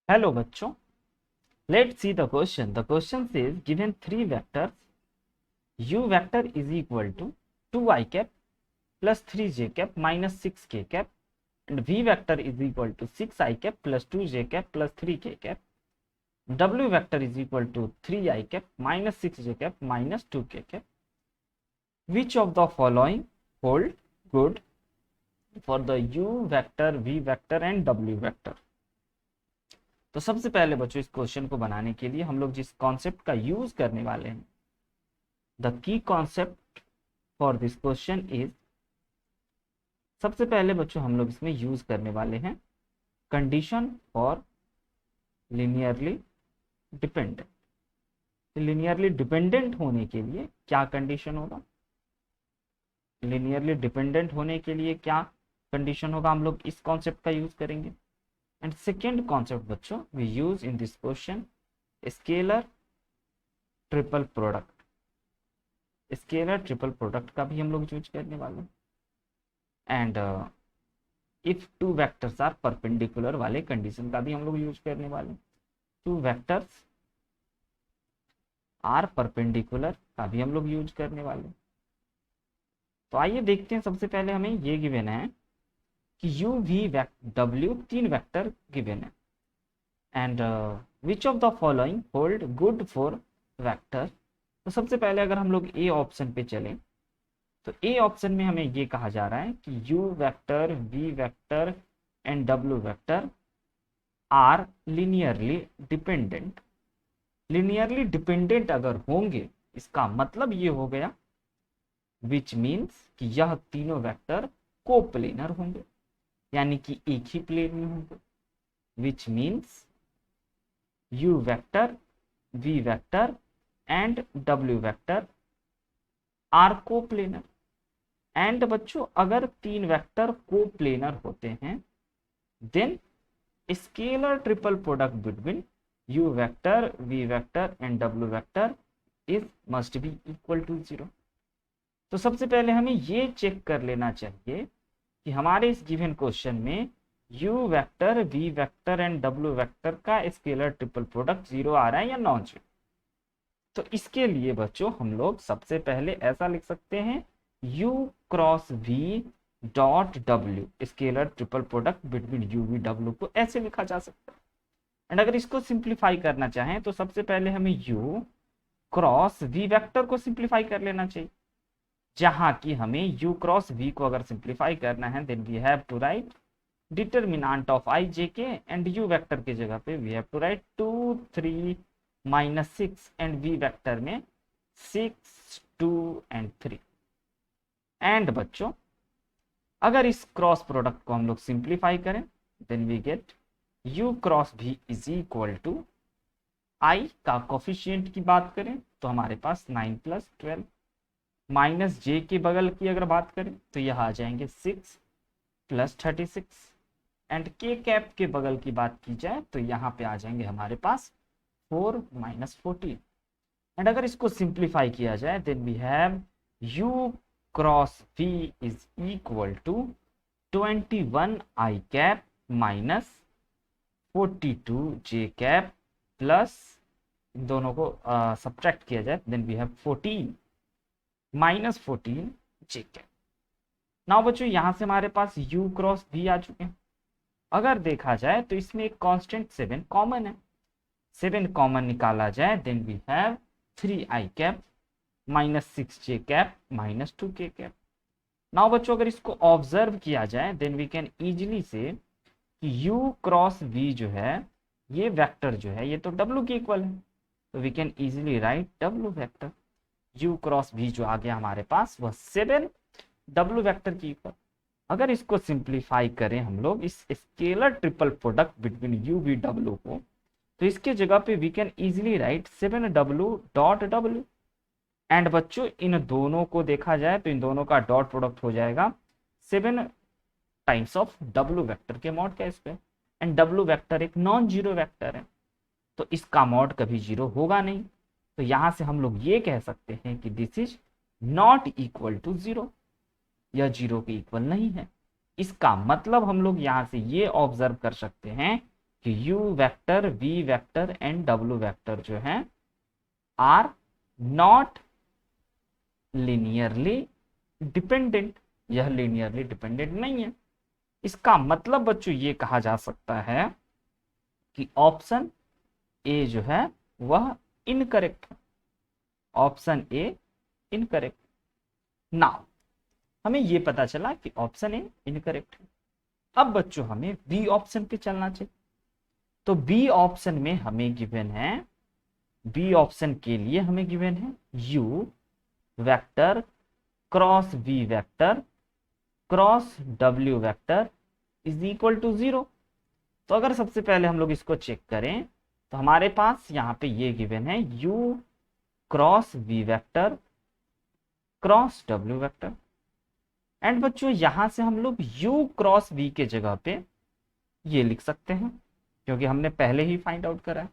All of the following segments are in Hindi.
हेलो बच्चों, let's see the question. The question says given three vectors u vector is equal to 2i cap plus 3j cap minus 6k cap and v vector is equal to 6i cap plus 2j cap plus 3k cap. W vector is equal to 3i cap minus 6j cap minus 2k cap. Which of the following hold good for the u vector, v vector and w vector? तो सबसे पहले बच्चों इस क्वेश्चन को बनाने के लिए हम लोग जिस कॉन्सेप्ट का यूज करने वाले हैं, the key concept for this question is, सबसे पहले बच्चों हम लोग इसमें यूज करने वाले हैं condition for linearly dependent. Linearly dependent होने के लिए क्या कंडीशन होगा, लिनियरली डिपेंडेंट होने के लिए क्या कंडीशन होगा, हम लोग इस कॉन्सेप्ट का यूज करेंगे. And second concept बच्चों we use in this question scalar triple product. Scalar triple product का भी हम लोग यूज करने वाले हैं. And if two vectors are perpendicular वाले कंडीशन का भी हम लोग यूज करने वाले हैं. टू वेक्टर्स आर परपेंडिकुलर का भी हम लोग यूज करने वाले हैं. तो आइए देखते हैं. सबसे पहले हमें ये गिवन है कि u v w तीन वेक्टर गिवन है. And which of the following hold good for vector. तो सबसे पहले अगर हम लोग ए ऑप्शन पे चलें तो ए ऑप्शन में हमें ये कहा जा रहा है कि u vector, v vector and w vector are linearly dependent. Linearly dependent अगर होंगे इसका मतलब ये हो गया विच मीन्स कि यह तीनों वेक्टर कोप्लेनर होंगे, यानी कि एक ही प्लेन में होंगे. Which means u vector, v vector and w vector are coplanar. And बच्चों अगर तीन वेक्टर कोप्लेनर होते हैं then scalar triple product between u vector, v vector and w vector is must be equal to 0. तो सबसे पहले हमें ये चेक कर लेना चाहिए कि हमारे इस गिवन क्वेश्चन में u vector, v vector and w vector का स्केलर ट्रिपल प्रोडक्ट 0 आ रहा है या नॉन 0. तो इसके लिए बच्चों हम लोग सबसे पहले ऐसा लिख सकते हैं u cross v dot w, scalar triple product between u v w को ऐसे लिखा जा सकता है. एंड अगर इसको सिंप्लीफाई करना चाहें तो सबसे पहले हमें u क्रॉस v वेक्टर को सिंप्लीफाई कर लेना चाहिए, जहां कि हमें u क्रॉस v को अगर सिंप्लीफाई करना है then we have to write determinant of i j k and u vector की जगह पे we have to write 2 3 minus 6 and v vector में 6 2 एंड 3. एंड बच्चों अगर इस क्रॉस प्रोडक्ट को हम लोग सिंप्लीफाई करें then we get u cross v is equal to i का कोफिशिएंट की बात करें तो हमारे पास 9 प्लस 12 माइनस j के बगल की अगर बात करें तो यह आ जाएंगे 6 प्लस 36 एंड k कैप के बगल की बात की जाए तो यहाँ पे आ जाएंगे हमारे पास 4 माइनस 14. एंड अगर इसको सिंप्लीफाई किया जाए then we have u cross v is equal to 21 i cap minus 42 j cap plus इन दोनों को सब्ट्रैक्ट किया जाए then we have 14 minus 14 j cap. Now बच्चों यहां से हमारे पास u क्रॉस v आ चुके हैं. अगर देखा जाए तो इसमें एक कांस्टेंट 7 कॉमन है. 7 कॉमन निकाला जाए then we have 3i cap minus 6j cap minus 2k cap. Now बच्चों अगर इसको ऑब्जर्व किया जाए देन वी कैन इजीली से कि u क्रॉस v जो है ये वेक्टर जो है ये तो w के इक्वल है, तो we can easily write w vector. u cross v जो आ गया हमारे पास वह 7 w वेक्टर की इक्वल. अगर इसको सिंप्लीफाई करें हम लोग इस scalar triple product between u v w को तो इसके जगह पे we can easily write 7w dot w. And बच्चों इन दोनों को देखा जाए तो इन दोनों का डॉट प्रोडक्ट हो जाएगा 7 टाइम्स ऑफ w वेक्टर के मॉड का स्क्वायर. एंड w वेक्टर एक नॉन जीरो वेक्टर है तो इसका मॉड कभी जीरो होगा नहीं. तो यहां से हम लोग ये कह सकते हैं कि this is not equal to 0, यह 0 के इक्वल नहीं है. इसका मतलब हम लोग यहां से ये ऑब्जर्व कर सकते हैं कि u vector, v vector and w vector जो है आर नॉट लीनियरली डिपेंडेंट, यह लीनियरली डिपेंडेंट नहीं है। इसका मतलब बच्चों ये कहा जा सकता है कि ऑप्शन ए जो है वह इनकरेक्ट है, ऑप्शन ए इनकरेक्ट। नाउ हमें ये पता चला कि ऑप्शन ए इनकरेक्ट है। अब बच्चों हमें बी ऑप्शन पे चलना चाहिए। तो बी ऑप्शन में हमें गिवन है, बी ऑप्शन के लिए हमें गिवन है u vector cross v vector cross w vector is equal to 0। तो अगर सबसे पहले हम लोग इसको चेक करें तो हमारे पास यहाँ पे ये गिवन है u cross v vector cross w vector. And बच्चों यहां से हम लोग u क्रॉस v के जगह पे ये लिख सकते हैं, क्योंकि हमने पहले ही फाइंड आउट करा है,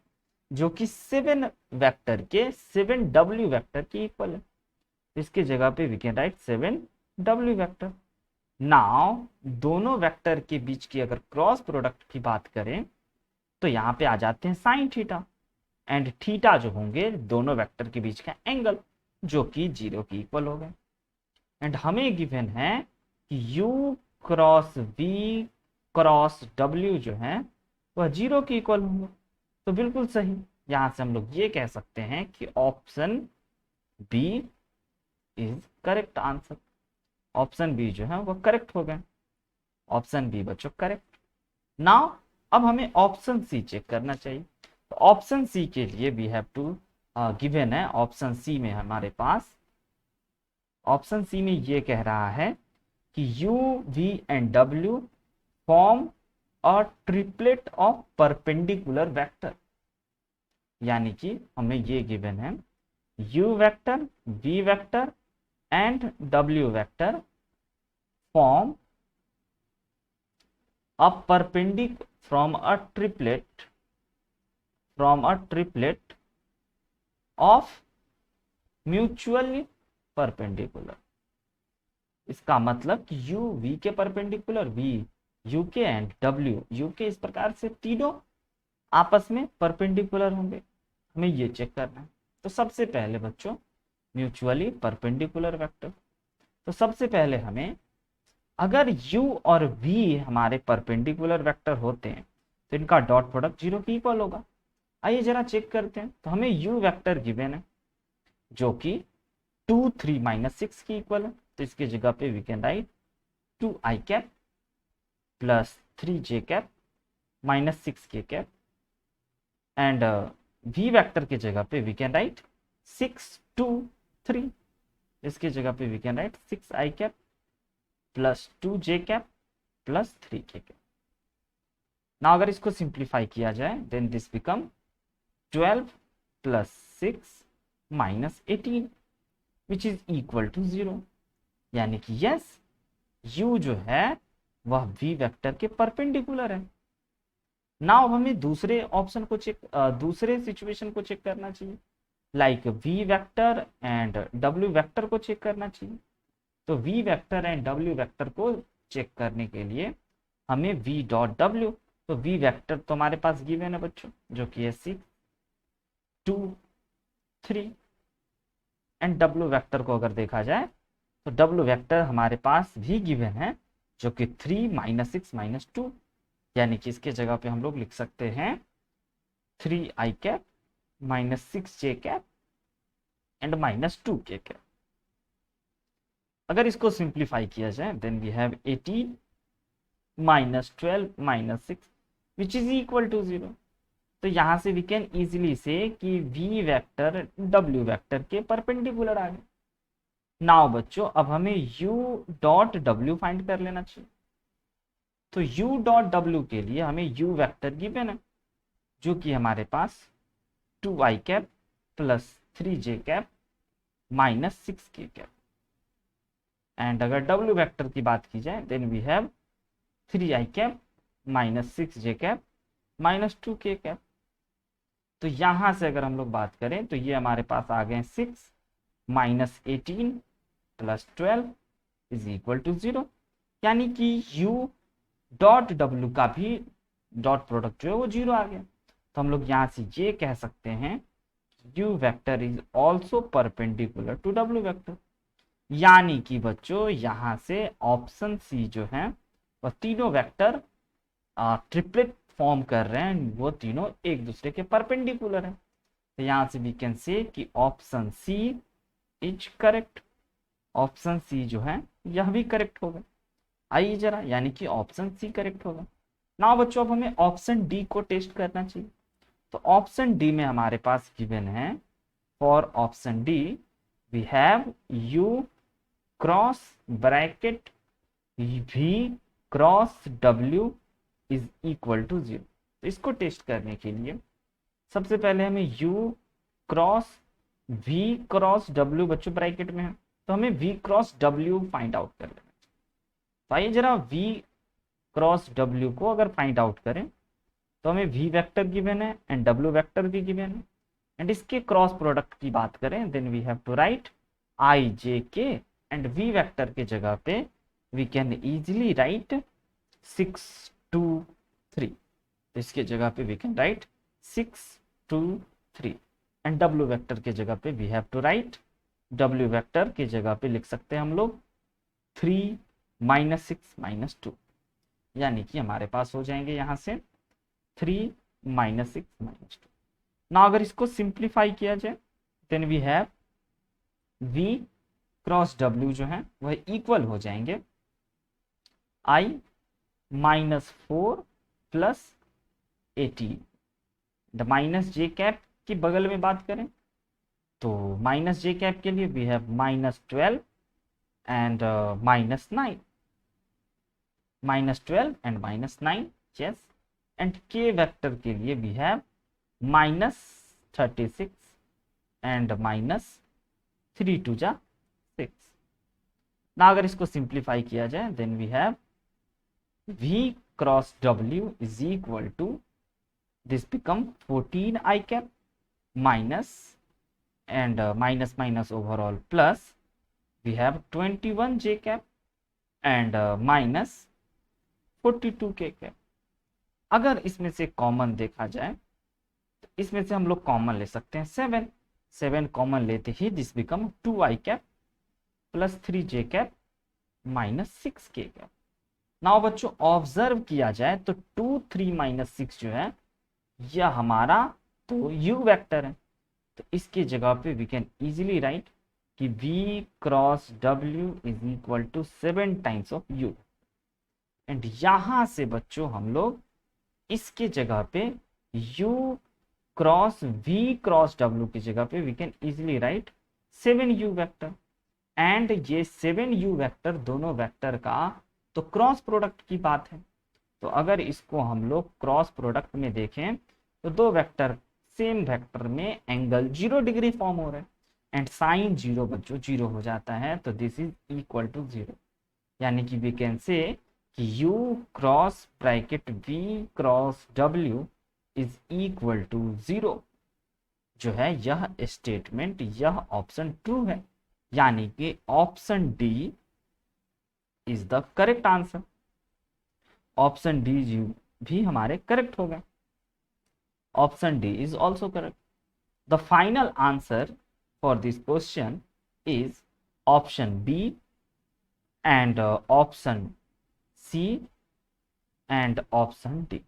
जो कि 7 वेक्टर के 7w वेक्टर की इक्वल है। इसके जगह पे we can write 7w vector. Now दोनों वेक्टर के बीच की अगर क्रॉस प्रोडक्ट की बात करें तो यहाँ पे आ जाते हैं साइन थीटा, एंड थीटा जो होंगे दोनों वेक्टर के बीच का एंगल, जो कि 0 की इक्वल हो गए। एंड हमें गिवन है कि u cross v cross w जो है वह 0 की इक्वल होंगे। तो बिल्कुल सही, यहां से हम लोग ये कह सकते हैं कि option B is correct answer. Option B जो है वो करेक्ट हो गए, ऑप्शन बी बच्चों करेक्ट। नाउ अब हमें ऑप्शन सी चेक करना चाहिए। तो ऑप्शन सी के लिए वी हैव टू गिवन है, ऑप्शन सी में हमारे पास, ऑप्शन सी में ये कह रहा है कि u v and w form a triplet of perpendicular vector. यानी कि हमें ये गिवन है u vector, v vector and w vector form a परपेंडिक from a triplet of mutually perpendicular. इसका मतलब कि u v के परपेंडिकुलर, v u के एंड w u के, इस प्रकार से तीनों आपस में परपेंडिकुलर होंगे। हमें ये चेक करना है। तो सबसे पहले बच्चों म्यूचुअली परपेंडिकुलर वेक्टर, तो सबसे पहले हमें, अगर u और v हमारे परपेंडिकुलर वेक्टर होते हैं तो इनका डॉट प्रोडक्ट 0 की इक्वल होगा। आइए जरा चेक करते हैं। तो हमें u वेक्टर गिवन है जो कि 2 3 -6 की इक्वल है। तो इसके जगह पे we can write 2i cap plus 3j cap minus 6k cap, and v vector के जगह पे वी कैन राइट 6 2 3। इसके जगह पे we can write 6i cap plus 2j cap plus 3k cap. ना अगर इसको सिंप्लीफाई किया जाए then this become 12 plus 6 minus 18 which is equal to 0। यानी कि यस u जो है वह v वेक्टर के परपेंडिकुलर है। नाउ हमें दूसरे ऑप्शन को चेक, दूसरे सिचुएशन को चेक करना चाहिए, like v vector and w vector को चेक करना चाहिए। तो v vector and w vector को चेक करने के लिए हमें v डॉट w, तो v वेक्टर तो हमारे पास गिवन है बच्चों जो कि है 6 2 3, एंड w वेक्टर को अगर देखा जाए तो w वेक्टर हमारे पास भी गिवन है जो कि 3 -6 -2, यानी कि इसके जगह पे हम लोग लिख सकते हैं 3i cap minus 6j cap and minus 2k cap. अगर इसको सिंप्लीफाई किया जाए then we have 18 minus 12 minus 6 which is equal to 0। तो यहां से वी कैन इजीली से कि v वेक्टर w वेक्टर के परपेंडिकुलर आ गए। नाउ बच्चों अब हमें u डॉट w फाइंड कर लेना चाहिए। तो u डॉट w के लिए हमें u वेक्टर गिवन है जो कि हमारे पास 2i cap plus 3j cap minus 6k cap, and अगर w वेक्टर की बात की जाए then we have 3i cap minus 6j cap minus 2k cap. तो यहां से अगर हम लोग बात करें तो ये हमारे पास आ गए 6 minus 18 plus 12 is equal to 0। यानी कि u डॉट w का भी डॉट प्रोडक्ट जो है वो 0 आ गया। तो हम लोग यहाँ से ये कह सकते हैं u vector is also perpendicular to w vector. यानी कि बच्चों यहाँ से ऑप्शन सी जो है वह तीनों वेक्टर ट्रिपलेट फॉर्म कर रहे हैं, वो तीनों एक दूसरे के परपेंडिकुलर है। तो यहाँ से वी कैन से कि option C is correct. Option C जो है यह भी करेक्ट होगा। आइए जरा, यानी कि ऑप्शन सी करेक्ट होगा। ना बच्चों अब हमें ऑप्शन डी को टेस्ट करना चाहिए। तो ऑप्शन डी में हमारे पास गिवन है, for option D we have u cross bracket v cross डब्ल्यू इज इक्वल टू 0। तो इसको टेस्ट करने के लिए सबसे पहले हमें u cross v cross w बच्चों ब्रैकेट में है, तो हमें v cross w find out कर लेना। तो आइए जरा v क्रॉस w को अगर फाइंड आउट करें तो हमें v वेक्टर गिवन है एंड w वेक्टर भी गिवन है, एंड इसके क्रॉस प्रोडक्ट की बात करें then we have to write i j k and v vector के जगह पे वी कैन इजीली राइट 6 2 3। तो इसके जगह पे we can write 6 2 3 and w vector के जगह पे we have to write, w vector के जगह पे लिख सकते हैं हम लोग 3 -6 -2, यानी कि हमारे पास हो जाएंगे यहाँ से 3 -6 -2। ना अगर इसको सिंप्लीफाई किया जाए then we have v cross w जो है वह इक्वल हो जाएंगे i -4 plus 18। The minus j cap की बगल में बात करें तो माइनस जे कैप के लिए we have -12 and -9, -12 and -9 yes. And k vector के लिए वी हैव -36 एंड -3 2 जा 6। ना अगर इसको सिंप्लीफाई किया जाए then we have v cross w is equal to this become 14 I cap minus and minus minus overall plus we have 21 j cap and minus 42 k cap। अगर इसमें से कॉमन देखा जाए तो इसमें से हम लोग कॉमन ले सकते हैं 7, 7 कॉमन लेते ही this become 2 I cap plus 3 j cap minus 6 k cap। Now बच्चों ऑब्जर्व किया जाए तो 2 3 -6 जो है यह हमारा तो u वेक्टर है, तो इसके जगह पे वी कैन इजीली राइट कि v cross w is equal to 7 times of u। And यहां से बच्चों हम लोग इसके जगह पे u cross v cross w की जगह पे we can easily write 7u vector. And ये 7u वेक्टर दोनों वेक्टर का तो क्रॉस प्रोडक्ट की बात है। तो अगर इसको हम लोग क्रॉस प्रोडक्ट में देखें तो दो वेक्टर सेम वेक्टर में एंगल 0 डिग्री फॉर्म हो रहा है एंड साइन 0 बच्चों 0 हो जाता है, तो दिस इज इक्वल टू 0। यानी कि वी कैन से कि u cross bracket v cross w is equal to 0 जो है यह स्टेटमेंट, यह ऑप्शन ट्रू है। यानी कि option D is the correct answer. Option D भी हमारे करेक्ट हो गए। Option D is also correct. The final answer for this question is option B and option C and option D.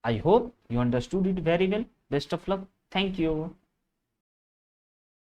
I hope you understood it very well. Best of luck. Thank you.